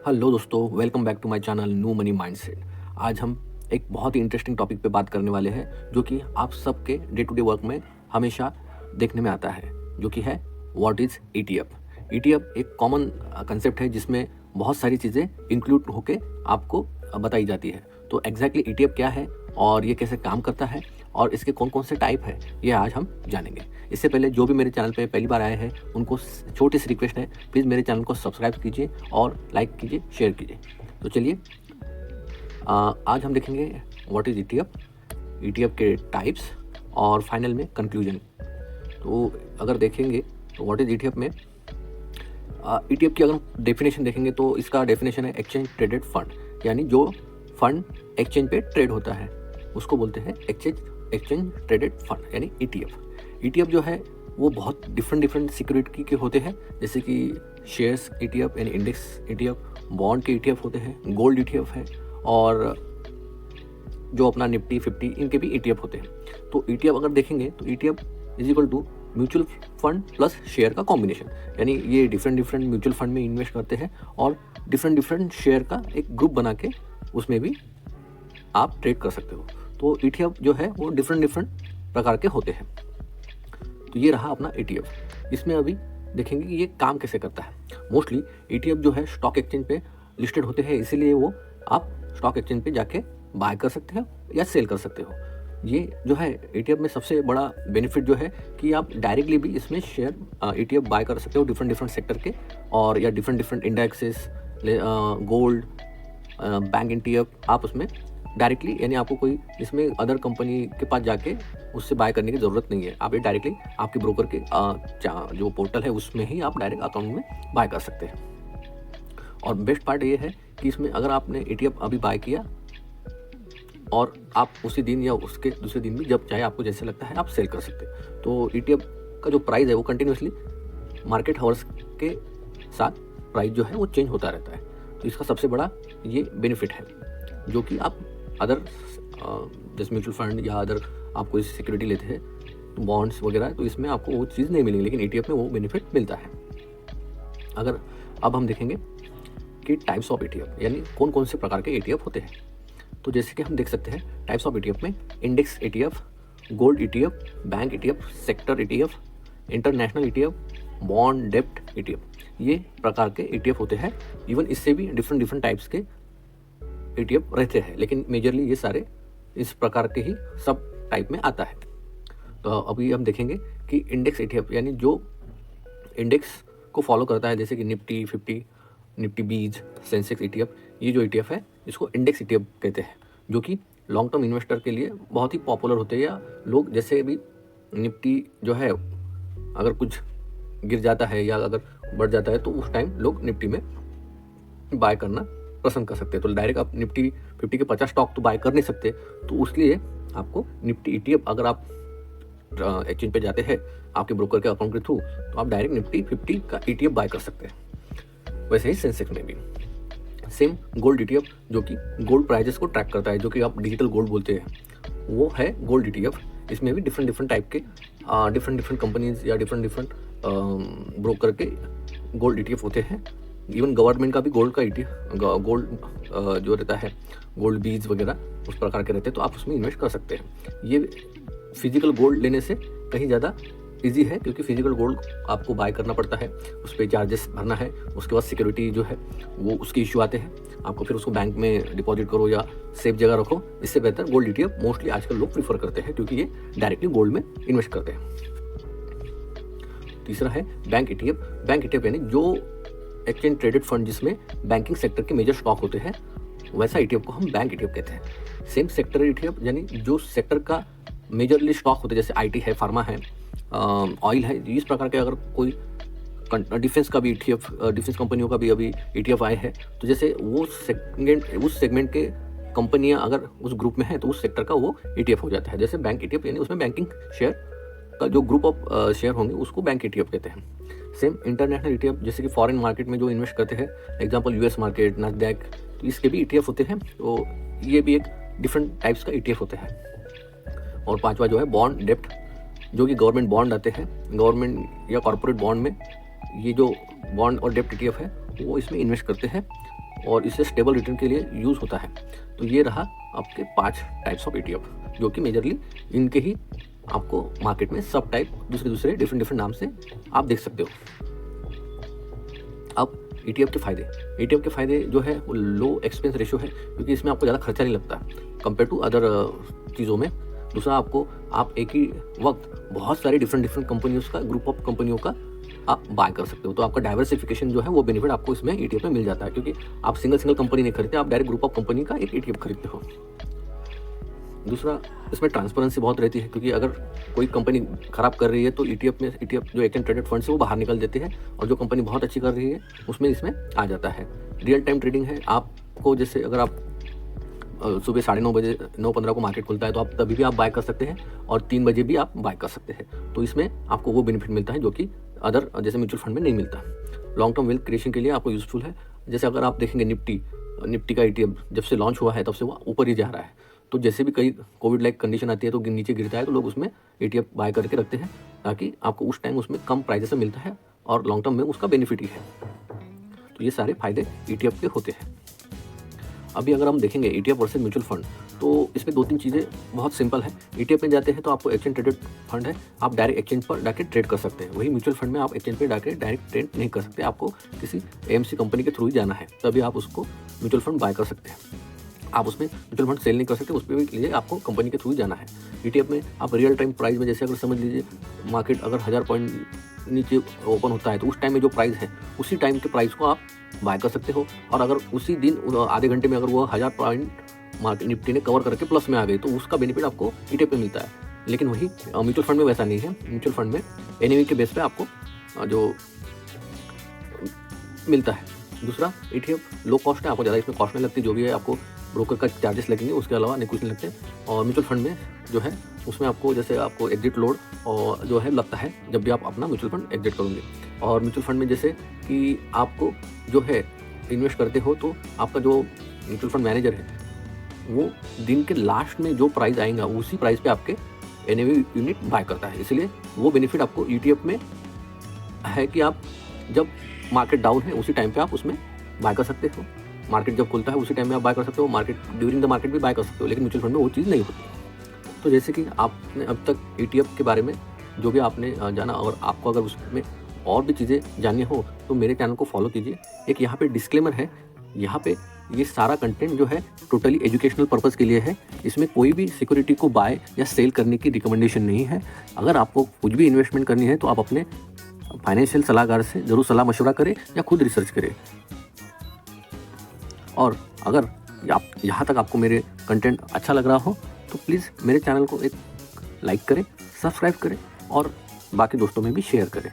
Hello दोस्तों, welcome back to my channel new money mindset. आज हम एक बहुत ही इंटरेस्टिंग टॉपिक पे बात करने वाले हैं जो कि आप सबके डे टू डे वर्क में हमेशा देखने में आता है, जो कि है व्हाट इज़ ईटीएफ। ईटीएफ एक कॉमन कंसेप्ट है जिसमें बहुत सारी चीज़ें इंक्लूड होके आपको बताई जाती है। तो एग्जैक्टली ईटीएफ क्या है और ये कैसे काम करता है और इसके कौन कौन से टाइप है, ये आज हम जानेंगे। इससे पहले जो भी मेरे चैनल पे पहली बार आए हैं उनको छोटी सी रिक्वेस्ट है, प्लीज़ मेरे चैनल को सब्सक्राइब कीजिए और लाइक कीजिए, शेयर कीजिए। तो चलिए आज हम देखेंगे व्हाट इज़ ईटीएफ, ईटीएफ के टाइप्स और फाइनल में कंक्लूजन। तो अगर देखेंगे तो व्हाट इज़ ईटीएफ में ईटीएफ की अगर डेफिनेशन देखेंगे तो इसका डेफिनेशन है एक्सचेंज ट्रेडेड फंड, यानी जो फंड एक्सचेंज पे ट्रेड होता है उसको बोलते हैं एक्सचेंज ट्रेडेड फंड यानी ईटीएफ। ईटीएफ जो है वो बहुत डिफरेंट सिक्योरिटी के होते हैं, जैसे कि शेयर्स ईटीएफ यानी इंडेक्स ईटीएफ, बॉन्ड के ईटीएफ होते हैं, गोल्ड ईटीएफ है और जो अपना निफ्टी 50 इनके भी ईटीएफ होते हैं। तो ईटीएफ अगर देखेंगे तो ETF is equal to mutual fund plus share का कॉम्बिनेशन, यानी ये डिफरेंट म्यूचुअल फंड में इन्वेस्ट करते हैं और डिफरेंट शेयर का एक ग्रुप बना के उसमें भी आप ट्रेड कर सकते हो। तो ईटीएफ जो है वो डिफरेंट प्रकार के होते हैं। तो ये रहा अपना ईटीएफ। इसमें अभी देखेंगे कि ये काम कैसे करता है। मोस्टली ईटीएफ जो है स्टॉक एक्सचेंज पे लिस्टेड होते हैं, इसीलिए वो आप स्टॉक एक्सचेंज पे जाके बाय कर सकते हो या सेल कर सकते हो। ये जो है ईटीएफ में सबसे बड़ा बेनिफिट जो है कि आप डायरेक्टली भी इसमें शेयर ईटीएफ बाय कर सकते हो डिफरेंट सेक्टर के, और या different indexes, gold, bank ETF आप उसमें डायरेक्टली, यानी आपको कोई इसमें अदर कंपनी के पास जाके उससे बाय करने की ज़रूरत नहीं है। आप ये डायरेक्टली आपके ब्रोकर के जो पोर्टल है उसमें ही आप डायरेक्ट अकाउंट में बाय कर सकते हैं। और बेस्ट पार्ट ये है कि इसमें अगर आपने ईटीएफ अभी बाय किया और आप उसी दिन या उसके दूसरे दिन भी जब चाहे आपको जैसे लगता है आप सेल कर सकते हैं। तो ईटीएफ का जो प्राइस है वो कंटिन्यूसली मार्केट हावर्स के साथ प्राइस जो है वो चेंज होता रहता है। तो इसका सबसे बड़ा ये बेनिफिट है, जो कि आप अदर जैसे म्यूचुअल फंड या अदर आप कोई सिक्योरिटी लेते हैं तो बॉन्ड्स वगैरह, तो इसमें आपको वो चीज़ नहीं मिलेगी, लेकिन ईटीएफ में वो बेनिफिट मिलता है। अगर अब हम देखेंगे कि टाइप्स ऑफ ईटीएफ यानी कौन कौन से प्रकार के ईटीएफ होते हैं, तो जैसे कि हम देख सकते हैं टाइप्स ऑफ ईटीएफ में index ETF, gold ETF, bank ETF, sector ETF, international ETF, bond डेप्ट ईटीएफ, ये प्रकार के ईटीएफ होते हैं। इवन इससे भी डिफरेंट टाइप्स के ईटीएफ रहते हैं, लेकिन मेजरली ये सारे इस प्रकार के ही सब टाइप में आता है। तो अभी हम देखेंगे कि इंडेक्स ईटीएफ यानी जो इंडेक्स को फॉलो करता है, जैसे कि निफ्टी 50, निफ्टी 20, सेंसेक्स ईटीएफ, ये जो ईटीएफ है इसको इंडेक्स ईटीएफ कहते हैं, जो कि लॉन्ग टर्म इन्वेस्टर के लिए बहुत ही पॉपुलर होते हैं। या लोग जैसे अभी निफ्टी जो है अगर कुछ गिर जाता है या अगर बढ़ जाता है तो उस टाइम लोग निफ्टी में बाय करना पसंद कर सकते हैं। तो डायरेक्ट आप निफ्टी 50 के 50 स्टॉक तो बाय कर नहीं सकते, तो उसलिए आपको निफ्टी ईटीएफ अगर आप एक्सचेंज पे जाते हैं आपके ब्रोकर के अकाउंट के थ्रू, तो आप डायरेक्ट निफ्टी 50 का ईटीएफ बाय कर सकते हैं। वैसे ही सेंसेक्स में भी सेम गोल्ड ईटीएफ, जो कि गोल्ड प्राइजेस को ट्रैक करता है, जो कि आप डिजिटल गोल्ड बोलते हैं, वो है गोल्ड ईटीएफ। इसमें भी डिफरेंट टाइप के डिफरेंट कंपनीज या डिफरेंट ब्रोकर के गोल्ड ईटीएफ होते हैं। इवन गवर्नमेंट का भी गोल्ड का ईटीएफ, गोल्ड जो रहता है, गोल्ड बीज वगैरह उस प्रकार के रहते हैं, तो आप उसमें इन्वेस्ट कर सकते हैं। ये फिजिकल गोल्ड लेने से कहीं ज़्यादा इजी है, क्योंकि फिजिकल गोल्ड आपको बाय करना पड़ता है, उस पर चार्जेस भरना है, उसके बाद सिक्योरिटी जो है वो उसके इशू आते हैं, आपको फिर उसको बैंक में डिपॉजिट करो या सेफ जगह रखो। इससे बेहतर गोल्ड ईटीएफ मोस्टली आजकल लोग प्रीफर करते हैं, क्योंकि ये डायरेक्टली गोल्ड में इन्वेस्ट करते हैं। तीसरा है बैंक ईटीएफ। बैंक ईटीएफ यानी जो एक्सचेंज ट्रेडेड फंड जिसमें बैंकिंग सेक्टर के मेजर स्टॉक होते हैं, वैसा ईटीएफ को हम बैंक ईटीएफ कहते हैं। सेम सेक्टर ईटीएफ यानी जो सेक्टर का मेजरली स्टॉक होते हैं, जैसे आईटी है, फार्मा है, ऑयल है, इस प्रकार के अगर कोई डिफेंस का भी ईटीएफ, डिफेंस कंपनियों का भी अभी ईटीएफ आए हैं, तो जैसे उस सेगमेंट के कंपनियां अगर उस ग्रुप में है तो उस सेक्टर का वो ईटीएफ हो जाता है। जैसे बैंक ईटीएफ यानी उसमें बैंकिंग शेयर का जो ग्रुप ऑफ शेयर होंगे उसको बैंक ईटीएफ कहते हैं। सेम इंटरनेशनल ईटीएफ, जैसे कि फॉरेन मार्केट में जो इन्वेस्ट करते हैं, एग्जांपल यूएस मार्केट, नैस्डैक, तो इसके भी ईटीएफ होते हैं। तो ये भी एक डिफरेंट टाइप्स का ईटीएफ होते हैं। और पांचवा जो है बॉन्ड डेप्ट, जो कि गवर्नमेंट बॉन्ड आते हैं, गवर्नमेंट या कॉर्पोरेट बॉन्ड में ये जो बॉन्ड और डेप्ट ईटीएफ है वो इसमें इन्वेस्ट करते हैं और इससे स्टेबल रिटर्न के लिए यूज़ होता है। तो ये रहा आपके 5 टाइप्स ऑफ ETF, जो कि मेजरली इनके ही आपको मार्केट में सब टाइप दूसरे डिफरेंट नाम से आप देख सकते हो। अब ETF के फ़ायदे जो है वो लो एक्सपेंस रेशो है, क्योंकि इसमें आपको ज़्यादा खर्चा नहीं लगता कंपेयर टू अदर चीज़ों में। दूसरा, आप एक ही वक्त बहुत सारी डिफरेंट कंपनियों का, ग्रुप ऑफ कंपनियों का आप बाय कर सकते हो। तो आपका डाइवर्सिफिकेशन जो है वो बेनिफिट आपको इसमें ETF में मिल जाता है, क्योंकि आप सिंगल कंपनी नहीं खरीदते, आप डायरेक्ट ग्रुप ऑफ कंपनी का एक ETF खरीदते हो। दूसरा, इसमें ट्रांसपेरेंसी बहुत रहती है, क्योंकि अगर कोई कंपनी खराब कर रही है तो ETF जो एक्सचेंज ट्रेडेड फंड से वो बाहर निकल देते हैं, और जो कंपनी बहुत अच्छी कर रही है उसमें इसमें आ जाता है। रियल टाइम ट्रेडिंग है, आपको जैसे अगर आप सुबह 9:30 बजे 9:15 को मार्केट खुलता है तो आप तभी भी आप बाय कर सकते हैं, और 3 बजे भी आप बाय कर सकते हैं। तो इसमें आपको वो बेनिफिट मिलता है जो कि अदर जैसे म्यूचुअल फंड में नहीं मिलता। लॉन्ग टर्म वेल्थ क्रिएशन के लिए आपको यूजफुल है। जैसे अगर आप देखेंगे निफ्टी का ETF जब से लॉन्च हुआ है तब से वो ऊपर ही जा रहा है। तो जैसे भी कई कोविड लाइक कंडीशन आती है तो नीचे गिरता है, तो लोग उसमें ETF बाय करके रखते हैं, ताकि आपको उस टाइम उसमें कम प्राइस से मिलता है और लॉन्ग टर्म में उसका बेनिफिट ही है। तो ये सारे फायदे ETF के होते हैं। अभी अगर हम देखेंगे ETF वर्सेस म्यूचुअल फंड, तो इसमें 2-3 चीज़ें बहुत सिंपल है। ETF में जाते हैं तो आपको एक्सचेंज ट्रेडेड फंड है, आप डायरेक्ट एक्सचेंज पर जाके ट्रेड कर सकते हैं। वही म्यूचुअल फंड में आप एक्सचेंज पर जाके डायरेक्ट ट्रेड नहीं कर सकते, आपको किसी AMC कंपनी के थ्रू ही जाना है, तभी आप उसको म्यूचुअल फंड बाय कर सकते हैं। आप उसमें म्यूचुअल फंड सेल नहीं कर सकते, उस पर भी लिए आपको कंपनी के थ्रू ही जाना है। ETF में आप रियल टाइम प्राइस में, जैसे अगर समझ लीजिए मार्केट अगर 1000 पॉइंट नीचे ओपन होता है तो उस टाइम में जो प्राइस है उसी टाइम के प्राइस को आप बाय कर सकते हो, और अगर उसी दिन आधे घंटे में अगर वो 1000 पॉइंट मार्केट निफ्टी ने कवर करके प्लस में आ गई तो उसका बेनिफिट आपको ETF में मिलता है। लेकिन वही म्यूचुअल फंड में वैसा नहीं है। म्यूचुअल फंड में NAV के बेस पे आपको जो मिलता है। दूसरा, ETF लो कॉस्ट है, आपको ज़्यादा इसमें कॉस्ट नहीं लगती, जो भी है आपको ब्रोकर का चार्जेस लगेंगे, उसके अलावा नहीं कुछ नहीं लगते। और म्यूचुअल फंड में जो है उसमें आपको एग्जिट लोड और जो है लगता है जब भी आप अपना म्यूचुअल फंड एग्जिट करोगे। और म्यूचुअल फंड में जैसे कि आपको जो है इन्वेस्ट करते हो तो आपका जो म्यूचुअल फंड मैनेजर है वो दिन के लास्ट में जो प्राइस आएगा उसी प्राइस पे आपके NAV यूनिट बाय करता है। इसलिए वो बेनिफिट आपको ETF में है कि आप जब मार्केट डाउन है उसी टाइम पे आप उसमें बाय कर सकते हो, मार्केट जब खुलता है उसी टाइम में आप बाय कर सकते हो, मार्केट ड्यूरिंग द मार्केट भी बाय कर सकते हो। लेकिन म्यूचुअल फंड में वो चीज़ नहीं होती। तो जैसे कि आपने अब तक ETF के बारे में जो भी आपने जाना, और आपको अगर उसमें और भी चीज़ें जाननी हो तो मेरे चैनल को फॉलो कीजिए। एक यहाँ पे डिस्क्लेमर है, यहाँ पे ये सारा कंटेंट जो है टोटली एजुकेशनल पर्पज़ के लिए है। इसमें कोई भी सिक्योरिटी को बाय या सेल करने की रिकमेंडेशन नहीं है। अगर आपको कुछ भी इन्वेस्टमेंट करनी है तो आप अपने फाइनेंशियल सलाहकार से ज़रूर सलाह मशवरा करें या खुद रिसर्च करें। और अगर आप यहाँ तक आपको मेरे कंटेंट अच्छा लग रहा हो तो प्लीज़ मेरे चैनल को एक लाइक करें, सब्सक्राइब करें और बाकी दोस्तों में भी शेयर करें।